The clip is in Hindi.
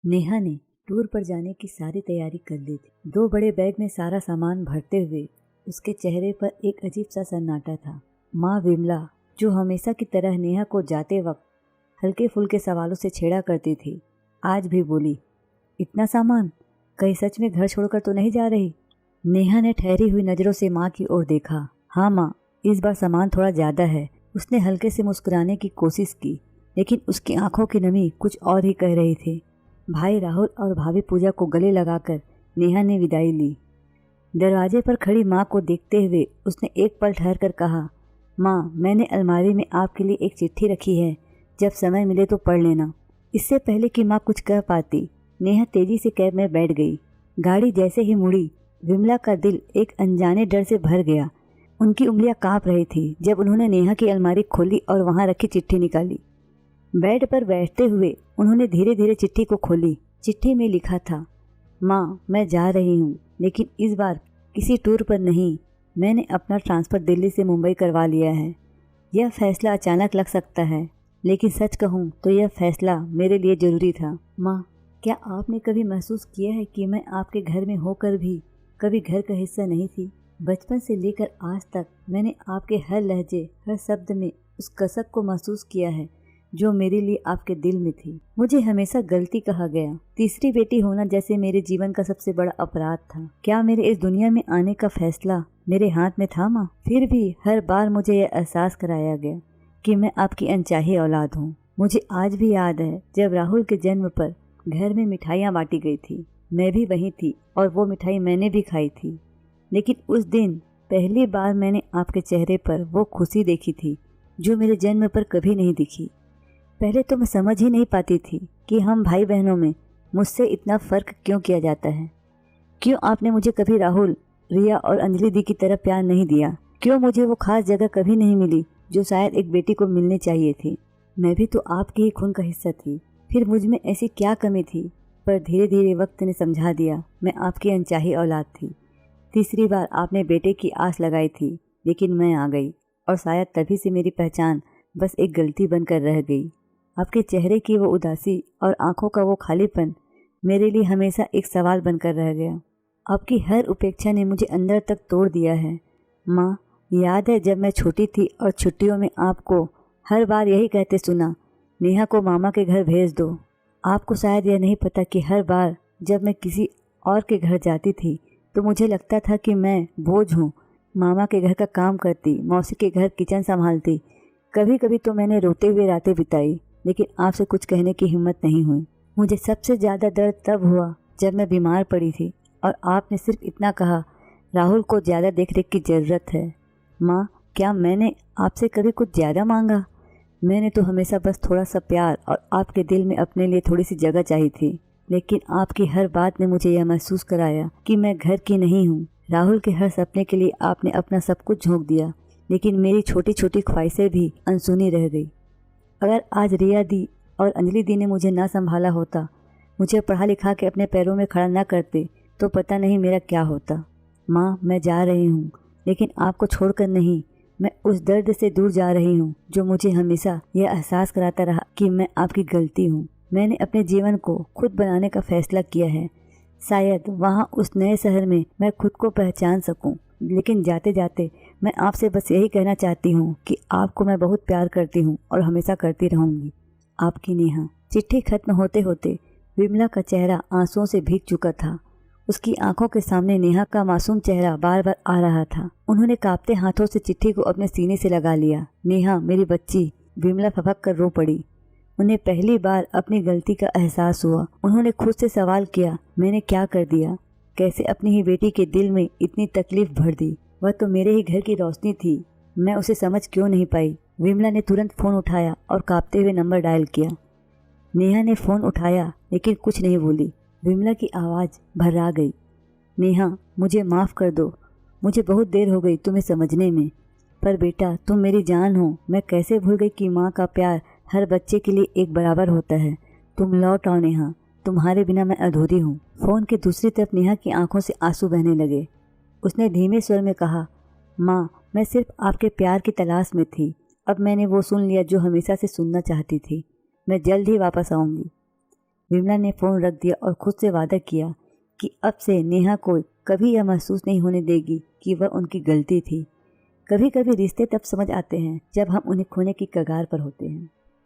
नेहा ने टूर पर जाने की सारी तैयारी कर ली थी। 2 बड़े बैग में सारा सामान भरते हुए उसके चेहरे पर एक अजीब सा सन्नाटा था। माँ विमला, जो हमेशा की तरह नेहा को जाते वक्त हल्के फुल्के सवालों से छेड़ा करती थी, आज भी बोली, इतना सामान? कहीं सच में घर छोड़कर तो नहीं जा रही? नेहा ने ठहरी हुई नज़रों से माँ की ओर देखा। हाँ माँ, इस बार सामान थोड़ा ज़्यादा है। उसने हल्के से मुस्कुराने की कोशिश की, लेकिन उसकी आंखों की नमी कुछ और ही कह रही थी। भाई राहुल और भाभी पूजा को गले लगाकर नेहा ने विदाई ली। दरवाजे पर खड़ी माँ को देखते हुए उसने एक पल ठहर कर कहा, माँ, मैंने अलमारी में आपके लिए एक चिट्ठी रखी है, जब समय मिले तो पढ़ लेना। इससे पहले कि माँ कुछ कह पाती, नेहा तेजी से कैब में बैठ गई। गाड़ी जैसे ही मुड़ी, विमला का दिल एक अनजाने डर से भर गया। उनकी उंगलियां कांप रही थी जब उन्होंने नेहा की अलमारी खोली और वहां रखी चिट्ठी निकाली। बेड पर बैठते हुए उन्होंने धीरे धीरे चिट्ठी को खोली। चिट्ठी में लिखा था, माँ, मैं जा रही हूँ, लेकिन इस बार किसी टूर पर नहीं। मैंने अपना ट्रांसफ़र दिल्ली से मुंबई करवा लिया है। यह फैसला अचानक लग सकता है, लेकिन सच कहूँ तो यह फैसला मेरे लिए ज़रूरी था। माँ, क्या आपने कभी महसूस किया है कि मैं आपके घर में होकर भी कभी घर का हिस्सा नहीं थी? बचपन से लेकर आज तक मैंने आपके हर लहजे, हर शब्द में उस कसक को महसूस किया है जो मेरे लिए आपके दिल में थी। मुझे हमेशा गलती कहा गया। तीसरी बेटी होना जैसे मेरे जीवन का सबसे बड़ा अपराध था। क्या मेरे इस दुनिया में आने का फैसला मेरे हाथ में था माँ? फिर भी हर बार मुझे यह एहसास कराया गया कि मैं आपकी अनचाही औलाद हूँ। मुझे आज भी याद है जब राहुल के जन्म पर घर में मिठाइयाँ बांटी गई थी। मैं भी वहीं थी और वो मिठाई मैंने भी खाई थी। लेकिन उस दिन पहली बार मैंने आपके चेहरे पर वो खुशी देखी थी जो मेरे जन्म पर कभी नहीं दिखी। पहले तो मैं समझ ही नहीं पाती थी कि हम भाई बहनों में मुझसे इतना फ़र्क क्यों किया जाता है। क्यों आपने मुझे कभी राहुल, रिया और अंजलि दी की तरह प्यार नहीं दिया? क्यों मुझे वो खास जगह कभी नहीं मिली जो शायद एक बेटी को मिलनी चाहिए थी? मैं भी तो आपके ही खून का हिस्सा थी। फिर मुझ में ऐसी क्या कमी थी? पर धीरे धीरे वक्त ने समझा दिया, मैं आपकी अनचाही औलाद थी। तीसरी बार आपने बेटे की आस लगाई थी, लेकिन मैं आ गई और शायद तभी से मेरी पहचान बस एक गलती बनकर रह गई। आपके चेहरे की वो उदासी और आंखों का वो खालीपन मेरे लिए हमेशा एक सवाल बनकर रह गया। आपकी हर उपेक्षा ने मुझे अंदर तक तोड़ दिया है। माँ, याद है जब मैं छोटी थी और छुट्टियों में आपको हर बार यही कहते सुना, नेहा को मामा के घर भेज दो। आपको शायद यह नहीं पता कि हर बार जब मैं किसी और के घर जाती थी तो मुझे लगता था कि मैं बोझ हूँ। मामा के घर का काम करती, मौसी के घर किचन संभालती। कभी कभी तो मैंने रोते हुए रातें बिताई, लेकिन आपसे कुछ कहने की हिम्मत नहीं हुई। मुझे सबसे ज़्यादा दर्द तब हुआ जब मैं बीमार पड़ी थी और आपने सिर्फ इतना कहा, राहुल को ज़्यादा देखरेख की ज़रूरत है। माँ, क्या मैंने आपसे कभी कुछ ज़्यादा मांगा? मैंने तो हमेशा बस थोड़ा सा प्यार और आपके दिल में अपने लिए थोड़ी सी जगह चाहिए थी। लेकिन आपकी हर बात ने मुझे यह महसूस कराया कि मैं घर की नहीं हूँ। राहुल के हर सपने के लिए आपने अपना सब कुछ झोंक दिया, लेकिन मेरी छोटी छोटी ख्वाहिशें भी अनसुनी रह गई। अगर आज रिया दी और अंजलि दी ने मुझे ना संभाला होता, मुझे पढ़ा लिखा के अपने पैरों में खड़ा ना करते, तो पता नहीं मेरा क्या होता। माँ, मैं जा रही हूँ, लेकिन आपको छोड़कर नहीं। मैं उस दर्द से दूर जा रही हूँ जो मुझे हमेशा यह एहसास कराता रहा कि मैं आपकी गलती हूँ। मैंने अपने जीवन को खुद बनाने का फैसला किया है। शायद वहाँ उस नए शहर में मैं खुद को पहचान सकूं। लेकिन जाते जाते मैं आपसे बस यही कहना चाहती हूँ कि आपको मैं बहुत प्यार करती हूँ और हमेशा करती रहूँगी। आपकी नेहा। चिट्ठी खत्म होते होते विमला का चेहरा आंसुओं से भीग चुका था। उसकी आंखों के सामने नेहा का मासूम चेहरा बार बार आ रहा था। उन्होंने कांपते हाथों से चिट्ठी को अपने सीने से लगा लिया। नेहा, मेरी बच्ची। विमला फपक कर रो पड़ी। उन्हें पहली बार अपनी गलती का एहसास हुआ। उन्होंने खुद से सवाल किया, मैंने क्या कर दिया? कैसे अपनी ही बेटी के दिल में इतनी तकलीफ भर दी? वह तो मेरे ही घर की रोशनी थी, मैं उसे समझ क्यों नहीं पाई? विमला ने तुरंत फ़ोन उठाया और कांपते हुए नंबर डायल किया। नेहा ने फ़ोन उठाया लेकिन कुछ नहीं बोली। विमला की आवाज़ भर्रा गई। नेहा, मुझे माफ़ कर दो। मुझे बहुत देर हो गई तुम्हें समझने में। पर बेटा, तुम मेरी जान हो। मैं कैसे भूल गई कि माँ का प्यार हर बच्चे के लिए एक बराबर होता है। तुम लौट आओ नेहा, तुम्हारे बिना मैं अधूरी हूँ। फ़ोन के दूसरी तरफ नेहा की आंखों से आंसू बहने लगे। उसने धीमे स्वर में कहा, माँ, मैं सिर्फ आपके प्यार की तलाश में थी। अब मैंने वो सुन लिया जो हमेशा से सुनना चाहती थी। मैं जल्द ही वापस आऊँगी। विमला ने फ़ोन रख दिया और खुद से वादा किया कि अब से नेहा को कभी यह महसूस नहीं होने देगी कि वह उनकी गलती थी। कभी कभी रिश्ते तब समझ आते हैं जब हम उन्हें खोने की कगार पर होते हैं।